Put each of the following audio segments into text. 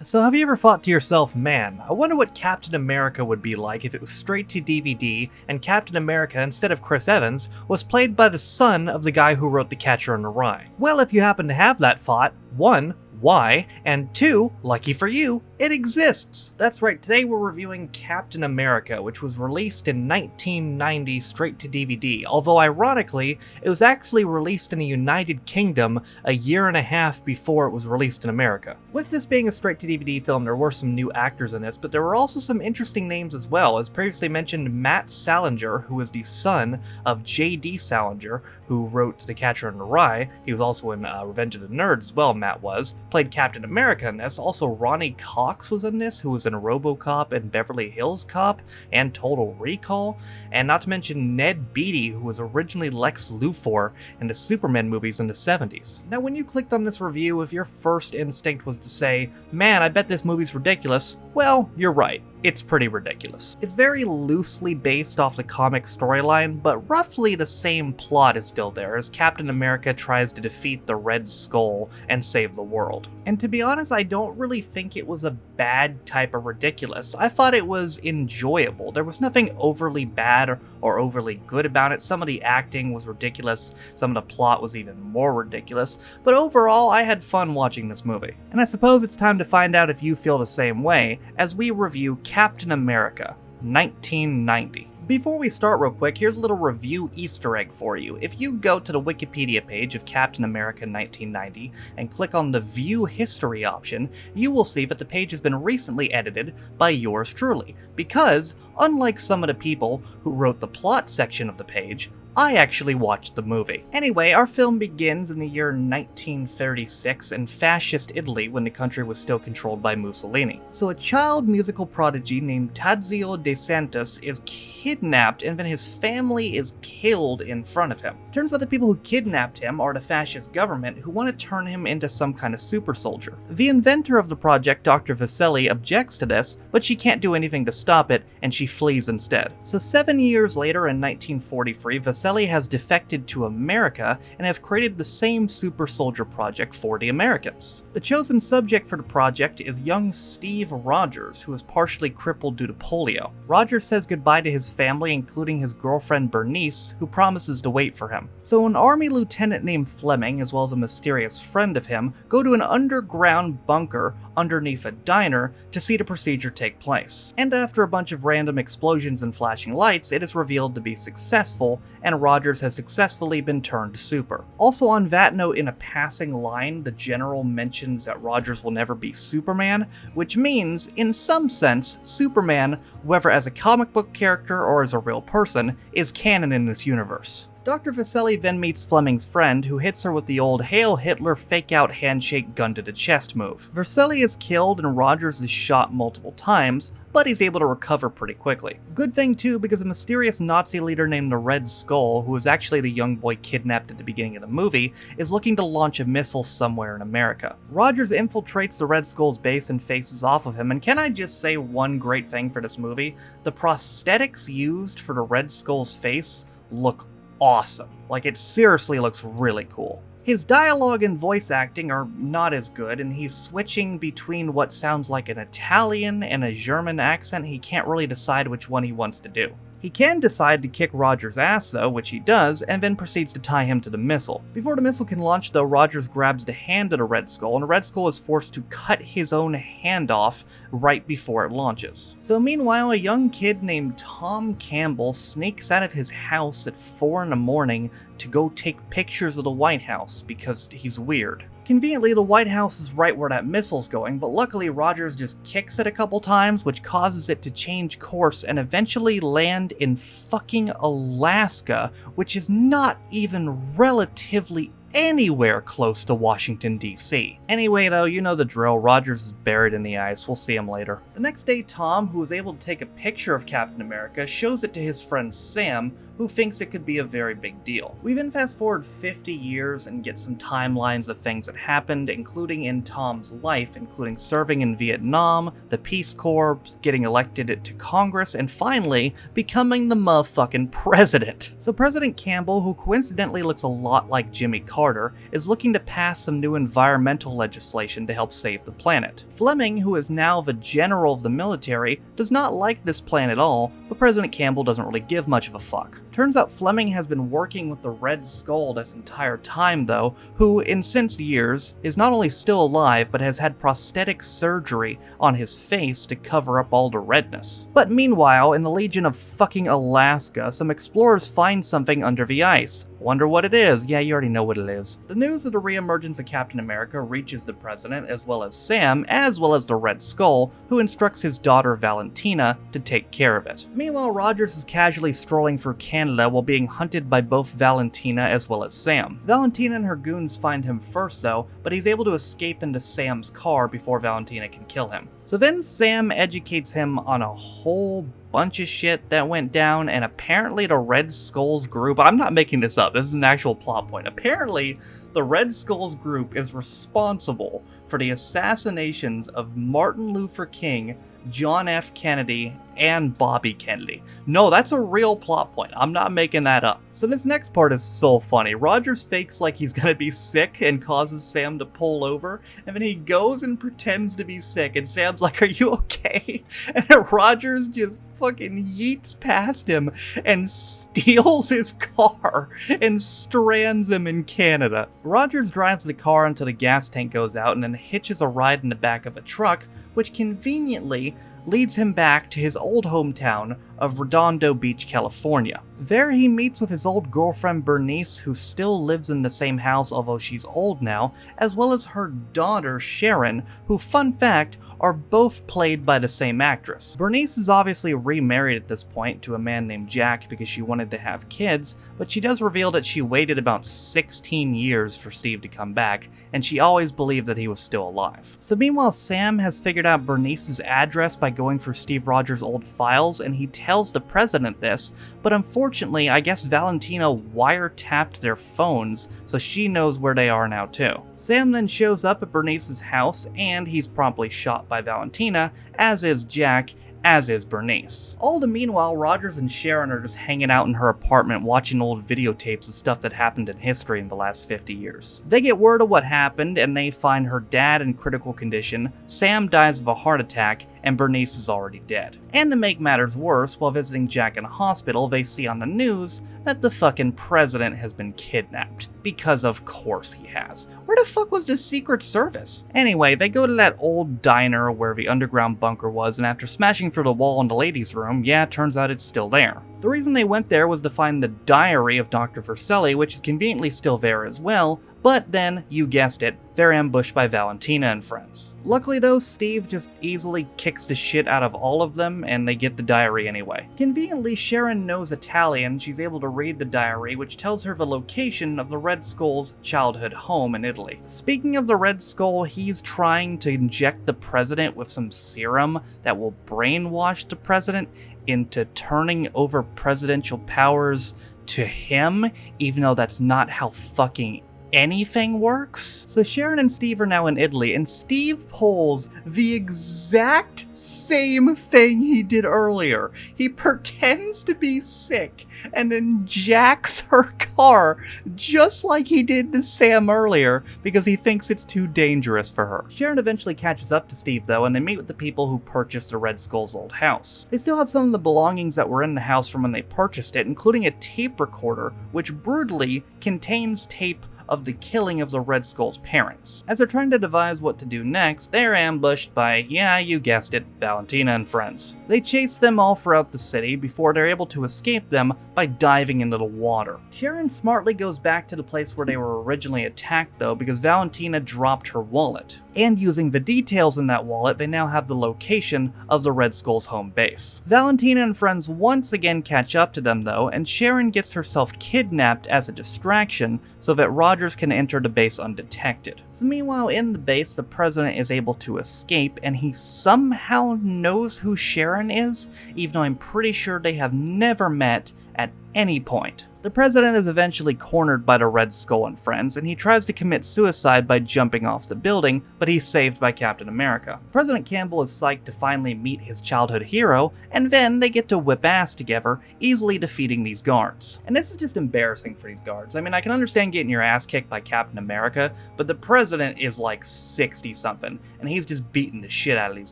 So have you ever thought to yourself, man, I wonder what Captain America would be like if it was straight to DVD and Captain America, instead of Chris Evans, was played by the son of the guy who wrote The Catcher in the Rye? Well, if you happen to have that thought, 1. Why? And 2, lucky for you, it exists! That's right, today we're reviewing Captain America, which was released in 1990 straight to DVD, although ironically, it was actually released in the United Kingdom a year and a half before it was released in America. With this being a straight to DVD film, there were some new actors in this, but there were also some interesting names as well. As previously mentioned, Matt Salinger, who is the son of J.D. Salinger, who wrote The Catcher in the Rye. He was also in Revenge of the Nerds as well, Matt was. Played Captain America in this. Also, Ronnie Cox was in this, who was in RoboCop and Beverly Hills Cop and Total Recall. And not to mention Ned Beatty, who was originally Lex Luthor in the Superman movies in the 70s. Now, when you clicked on this review, if your first instinct was to say, man, I bet this movie's ridiculous, well, you're right. It's pretty ridiculous. It's very loosely based off the comic storyline, but roughly the same plot is still there as Captain America tries to defeat the Red Skull and save the world. And to be honest, I don't really think it was a bad type of ridiculous. I thought it was enjoyable. There was nothing overly bad or overly good about it. Some of the acting was ridiculous, some of the plot was even more ridiculous, but overall I had fun watching this movie. And I suppose it's time to find out if you feel the same way as we review Captain America, 1990. Before we start real quick, here's a little review Easter egg for you. If you go to the Wikipedia page of Captain America 1990 and click on the View History option, you will see that the page has been recently edited by yours truly, because, unlike some of the people who wrote the plot section of the page, I actually watched the movie. Anyway, our film begins in the year 1936 in fascist Italy when the country was still controlled by Mussolini. So a child musical prodigy named Tadzio De Santis is kidnapped and then his family is killed in front of him. Turns out the people who kidnapped him are the fascist government who want to turn him into some kind of super soldier. The inventor of the project, Dr. Vaselli, objects to this, but she can't do anything to stop it and she flees instead. So 7 years later in 1943, Vaselli has defected to America and has created the same super soldier project for the Americans. The chosen subject for the project is young Steve Rogers, who is partially crippled due to polio. Rogers says goodbye to his family, including his girlfriend Bernice, who promises to wait for him. So an army lieutenant named Fleming, as well as a mysterious friend of him, go to an underground bunker underneath a diner to see the procedure take place. And after a bunch of random explosions and flashing lights, it is revealed to be successful, and Rogers has successfully been turned super. Also on that note, in a passing line, the general mentions that Rogers will never be Superman, which means, in some sense, Superman, whether as a comic book character or as a real person, is canon in this universe. Dr. Vaselli then meets Fleming's friend, who hits her with the old Hail Hitler fake-out handshake gun to the chest move. Vaselli is killed and Rogers is shot multiple times, but he's able to recover pretty quickly. Good thing too, because a mysterious Nazi leader named the Red Skull, who is actually the young boy kidnapped at the beginning of the movie, is looking to launch a missile somewhere in America. Rogers infiltrates the Red Skull's base and faces off of him, and can I just say one great thing for this movie? The prosthetics used for the Red Skull's face look awesome. Like, it seriously looks really cool. His dialogue and voice acting are not as good, and he's switching between what sounds like an Italian and a German accent. He can't really decide which one he wants to do. He can decide to kick Rogers' ass though, which he does, and then proceeds to tie him to the missile. Before the missile can launch though, Rogers grabs the hand of the Red Skull, and the Red Skull is forced to cut his own hand off right before it launches. So meanwhile, a young kid named Tom Campbell sneaks out of his house at 4 in the morning to go take pictures of the White House because he's weird. Conveniently, the White House is right where that missile's going, but luckily Rogers just kicks it a couple times, which causes it to change course and eventually land in fucking Alaska, which is not even relatively anywhere close to Washington, D.C. Anyway though, you know the drill, Rogers is buried in the ice, we'll see him later. The next day, Tom, who was able to take a picture of Captain America, shows it to his friend Sam, who thinks it could be a very big deal. We then fast forward 50 years and get some timelines of things that happened, including in Tom's life, including serving in Vietnam, the Peace Corps, getting elected to Congress, and finally becoming the motherfucking president. So President Campbell, who coincidentally looks a lot like Jimmy Carter, is looking to pass some new environmental legislation to help save the planet. Fleming, who is now the general of the military, does not like this plan at all, but President Campbell doesn't really give much of a fuck. Turns out Fleming has been working with the Red Skull this entire time though, who in since years is not only still alive but has had prosthetic surgery on his face to cover up all the redness. But meanwhile, in the Legion of fucking Alaska, some explorers find something under the ice. Wonder what it is? Yeah, you already know what it is. The news of the reemergence of Captain America reaches the president, as well as Sam, as well as the Red Skull, who instructs his daughter Valentina to take care of it. Meanwhile, Rogers is casually strolling through Canada while being hunted by both Valentina as well as Sam. Valentina and her goons find him first though, but he's able to escape into Sam's car before Valentina can kill him. So then Sam educates him on a whole bunch of shit that went down, and apparently the Red Skull's group, I'm not making this up, this is an actual plot point, apparently the Red Skull's group is responsible for the assassinations of Martin Luther King, John F. Kennedy, and Bobby Kennedy. No, that's a real plot point. I'm not making that up. So this next part is so funny. Rogers fakes like he's gonna be sick and causes Sam to pull over, and then he goes and pretends to be sick, and Sam's like, "Are you okay?" And Rogers just fucking yeets past him and steals his car and strands him in Canada. Rogers drives the car until the gas tank goes out and then hitches a ride in the back of a truck, which conveniently leads him back to his old hometown of Redondo Beach, California. There he meets with his old girlfriend Bernice, who still lives in the same house although she's old now, as well as her daughter Sharon, who, fun fact, are both played by the same actress. Bernice is obviously remarried at this point to a man named Jack because she wanted to have kids, but she does reveal that she waited about 16 years for Steve to come back, and she always believed that he was still alive. So meanwhile, Sam has figured out Bernice's address by going through Steve Rogers' old files, and he tells the president this, but unfortunately, I guess Valentina wiretapped their phones, so she knows where they are now too. Sam then shows up at Bernice's house, and he's promptly shot by Valentina, as is Jack, as is Bernice. All the meanwhile, Rogers and Sharon are just hanging out in her apartment watching old videotapes of stuff that happened in history in the last 50 years. They get word of what happened, and they find her dad in critical condition, Sam dies of a heart attack, and Bernice is already dead. And to make matters worse, while visiting Jack in a hospital, they see on the news that the fucking president has been kidnapped. Because of course he has. Where the fuck was the Secret Service? Anyway, they go to that old diner where the underground bunker was, and after smashing through the wall in the ladies' room, yeah, turns out it's still there. The reason they went there was to find the diary of Dr. Vercelli, which is conveniently still there as well, but then, you guessed it, they're ambushed by Valentina and friends. Luckily though, Steve just easily kicks the shit out of all of them, and they get the diary anyway. Conveniently, Sharon knows Italian, she's able to read the diary, which tells her the location of the Red Skull's childhood home in Italy. Speaking of the Red Skull, he's trying to inject the president with some serum that will brainwash the president into turning over presidential powers to him, even though that's not how fucking anything works. So Sharon and Steve are now in Italy, and Steve pulls the exact same thing he did earlier. He pretends to be sick and then jacks her car just like he did to Sam earlier because he thinks it's too dangerous for her. Sharon eventually catches up to Steve though, and they meet with the people who purchased the Red Skull's old house. They still have some of the belongings that were in the house from when they purchased it, including a tape recorder which brutally contains tape of the killing of the Red Skull's parents. As they're trying to devise what to do next, they're ambushed by, yeah, you guessed it, Valentina and friends. They chase them all throughout the city before they're able to escape them by diving into the water. Sharon smartly goes back to the place where they were originally attacked though, because Valentina dropped her wallet. And using the details in that wallet, they now have the location of the Red Skull's home base. Valentina and friends once again catch up to them though, and Sharon gets herself kidnapped as a distraction so that Roger Rogers can enter the base undetected. So meanwhile, in the base, the president is able to escape, and he somehow knows who Sharon is, even though I'm pretty sure they have never met at any point. The president is eventually cornered by the Red Skull and friends, and he tries to commit suicide by jumping off the building, but he's saved by Captain America. President Campbell is psyched to finally meet his childhood hero, and then they get to whip ass together, easily defeating these guards. And this is just embarrassing for these guards. I mean, I can understand getting your ass kicked by Captain America, but the president is like 60-something, and he's just beating the shit out of these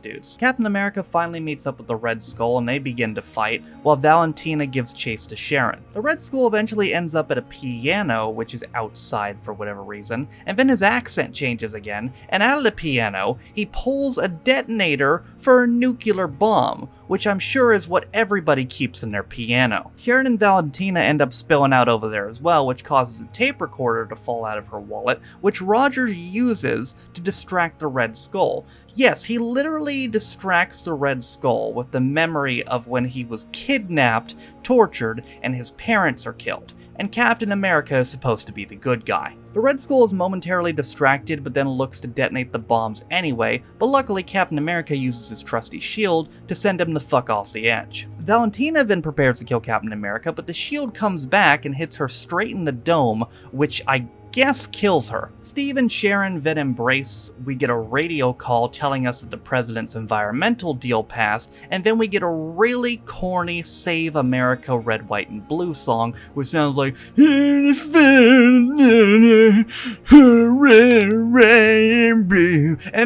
dudes. Captain America finally meets up with the Red Skull, and they begin to fight, while Valentina gives chase to Sharon. The Red Skull eventually ends up at a piano, which is outside for whatever reason, and then his accent changes again, and out of the piano, he pulls a detonator for a nuclear bomb, which I'm sure is what everybody keeps in their piano. Sharon and Valentina end up spilling out over there as well, which causes a tape recorder to fall out of her wallet, which Rogers uses to distract the Red Skull. Yes, he literally distracts the Red Skull with the memory of when he was kidnapped, tortured, and his parents are killed. And Captain America is supposed to be the good guy. The Red Skull is momentarily distracted, but then looks to detonate the bombs anyway, but luckily Captain America uses his trusty shield to send him the fuck off the edge. Valentina then prepares to kill Captain America, but the shield comes back and hits her straight in the dome, which I guess kills her. Steve and Sharon then embrace. We get a radio call telling us that the president's environmental deal passed, and then we get a really corny Save America Red, White, and Blue song, which sounds like and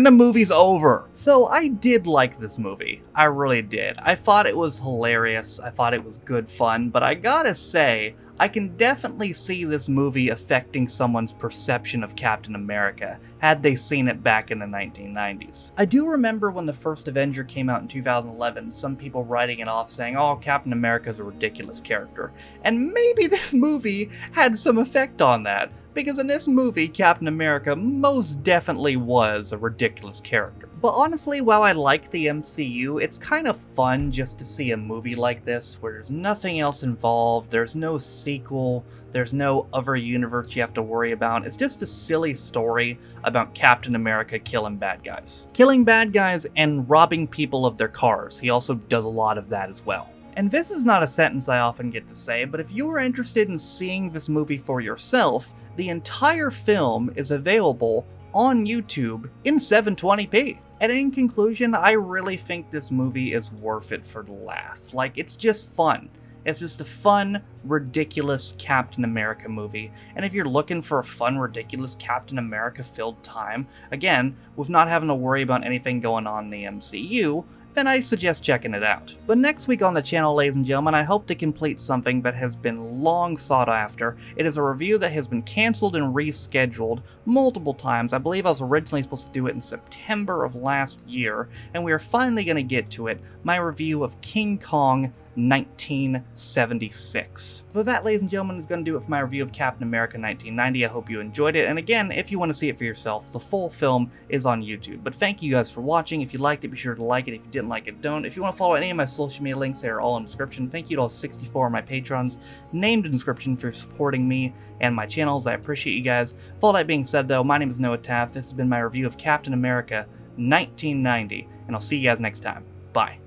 the movie's over. So I did like this movie. I really did. I thought it was hilarious. I thought it was good fun, but I gotta say, I can definitely see this movie affecting someone's perception of Captain America, had they seen it back in the 1990s. I do remember when the first Avenger came out in 2011, some people writing it off saying, oh, Captain America's a ridiculous character. And maybe this movie had some effect on that, because in this movie, Captain America most definitely was a ridiculous character. But honestly, while I like the MCU, it's kind of fun just to see a movie like this where there's nothing else involved, there's no sequel, there's no other universe you have to worry about. It's just a silly story about Captain America killing bad guys. Killing bad guys and robbing people of their cars. He also does a lot of that as well. And this is not a sentence I often get to say, but if you are interested in seeing this movie for yourself, the entire film is available on YouTube in 720p. And in conclusion, I really think this movie is worth it for the laugh. Like, it's just fun. It's just a fun, ridiculous Captain America movie. And if you're looking for a fun, ridiculous Captain America-filled time, again, with not having to worry about anything going on in the MCU, then I suggest checking it out. But next week on the channel, ladies and gentlemen, I hope to complete something that has been long sought after. It is a review that has been cancelled and rescheduled multiple times. I believe I was originally supposed to do it in September of last year, and we are finally going to get to it, my review of King Kong 1976. But that, ladies and gentlemen, is going to do it for my review of Captain America 1990. I hope you enjoyed it, and again, if you want to see it for yourself, the full film is on YouTube. But thank you guys for watching. If you liked it, be sure to like it. If you didn't like it, don't. If you want to follow any of my social media links, they are all in the description. Thank you to all 64 of my patrons named in the description for supporting me and my channels. I appreciate you guys. With all that being said, though, my name is Noah Taft. This has been my review of Captain America 1990, and I'll see you guys next time. Bye.